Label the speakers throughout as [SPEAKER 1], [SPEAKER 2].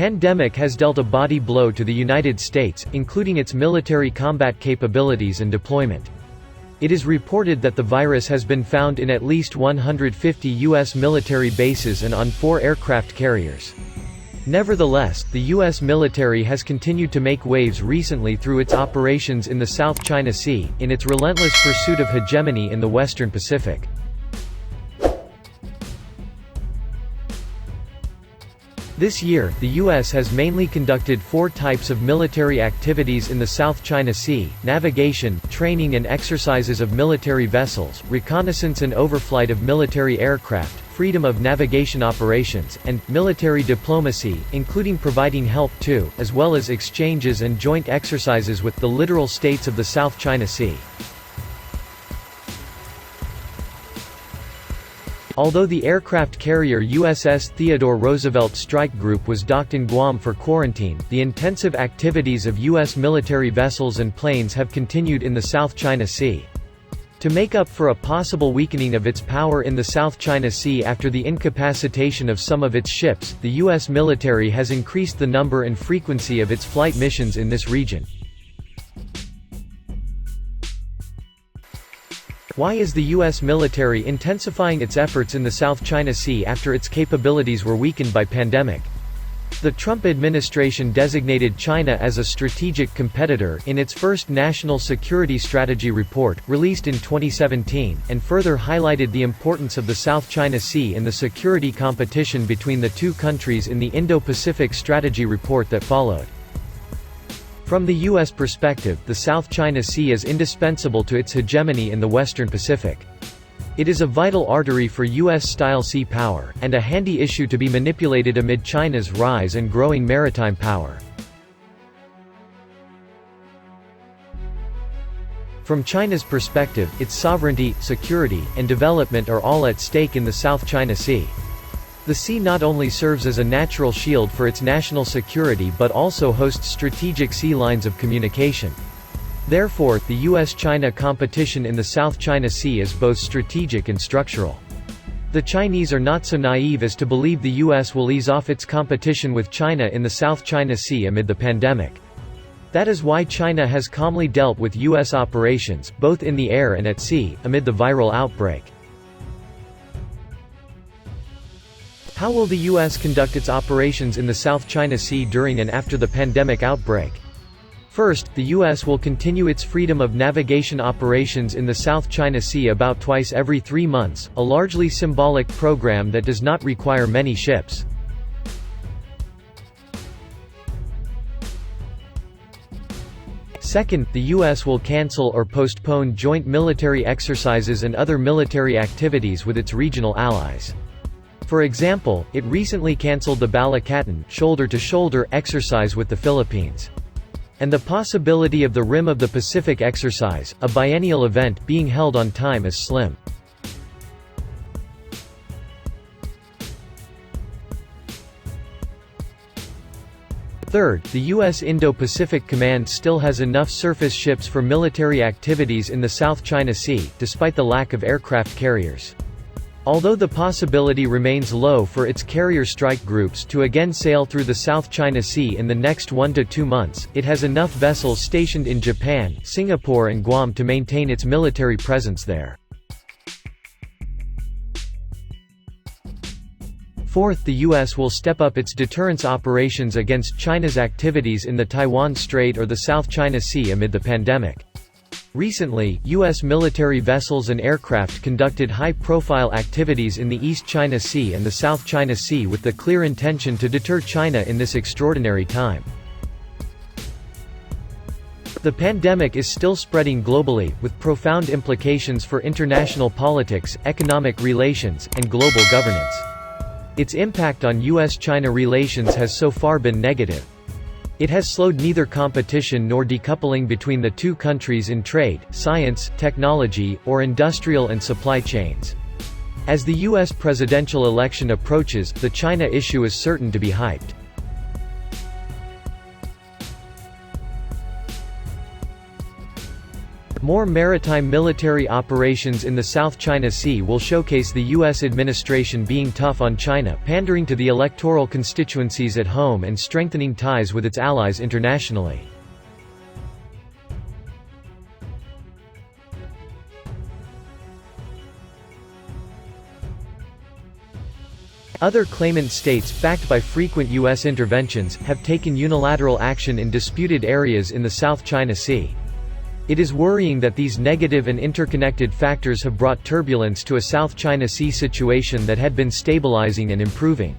[SPEAKER 1] pandemic has dealt a body blow to the United States, including its military combat capabilities and deployment. It is reported that the virus has been found in at least 150 U.S. military bases and on 4 aircraft carriers. Nevertheless, the U.S. military has continued to make waves recently through its operations in the South China Sea, in its relentless pursuit of hegemony in the Western Pacific. This year, the U.S. has mainly conducted 4 types of military activities in the South China Sea: navigation, training and exercises of military vessels, reconnaissance and overflight of military aircraft, freedom of navigation operations, and military diplomacy, including providing help to, as well as exchanges and joint exercises with, the littoral states of the South China Sea. Although the aircraft carrier USS Theodore Roosevelt Strike Group was docked in Guam for quarantine, the intensive activities of U.S. military vessels and planes have continued in the South China Sea. To make up for a possible weakening of its power in the South China Sea after the incapacitation of some of its ships, the U.S. military has increased the number and frequency of its flight missions in this region. Why is the U.S. military intensifying its efforts in the South China Sea after its capabilities were weakened by pandemic? The Trump administration designated China as a strategic competitor in its first National Security Strategy report, released in 2017, and further highlighted the importance of the South China Sea in the security competition between the two countries in the Indo-Pacific Strategy report that followed. From the U.S. perspective, the South China Sea is indispensable to its hegemony in the Western Pacific. It is a vital artery for U.S.-style sea power, and a handy issue to be manipulated amid China's rise and growing maritime power. From China's perspective, its sovereignty, security, and development are all at stake in the South China Sea. The sea not only serves as a natural shield for its national security but also hosts strategic sea lines of communication. Therefore, the U.S.-China competition in the South China Sea is both strategic and structural. The Chinese are not so naive as to believe the U.S. will ease off its competition with China in the South China Sea amid the pandemic. That is why China has calmly dealt with U.S. operations, both in the air and at sea, amid the viral outbreak. How will the U.S. conduct its operations in the South China Sea during and after the pandemic outbreak? First, the U.S. will continue its freedom of navigation operations in the South China Sea about twice every 3 months, a largely symbolic program that does not require many ships. Second, the U.S. will cancel or postpone joint military exercises and other military activities with its regional allies. For example, it recently cancelled the Balikatan shoulder-to-shoulder exercise with the Philippines. And the possibility of the Rim of the Pacific exercise, a biennial event, being held on time is slim. Third, the U.S. Indo-Pacific Command still has enough surface ships for military activities in the South China Sea, despite the lack of aircraft carriers. Although the possibility remains low for its carrier strike groups to again sail through the South China Sea in the next 1 to 2 months, it has enough vessels stationed in Japan, Singapore and Guam to maintain its military presence there. Fourth, the U.S. will step up its deterrence operations against China's activities in the Taiwan Strait or the South China Sea amid the pandemic. Recently, U.S. military vessels and aircraft conducted high-profile activities in the East China Sea and the South China Sea with the clear intention to deter China in this extraordinary time. The pandemic is still spreading globally, with profound implications for international politics, economic relations, and global governance. Its impact on U.S.-China relations has so far been negative. It has slowed neither competition nor decoupling between the two countries in trade, science, technology, or industrial and supply chains. As the U.S. presidential election approaches, the China issue is certain to be hyped. More maritime military operations in the South China Sea will showcase the U.S. administration being tough on China, pandering to the electoral constituencies at home and strengthening ties with its allies internationally. Other claimant states, backed by frequent U.S. interventions, have taken unilateral action in disputed areas in the South China Sea. It is worrying that these negative and interconnected factors have brought turbulence to a South China Sea situation that had been stabilizing and improving.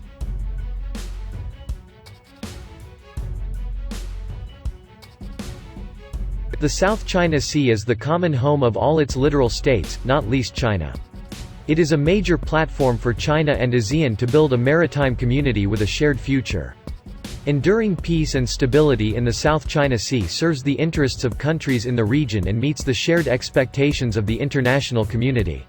[SPEAKER 1] The South China Sea is the common home of all its littoral states, not least China. It is a major platform for China and ASEAN to build a maritime community with a shared future. Enduring peace and stability in the South China Sea serves the interests of countries in the region and meets the shared expectations of the international community.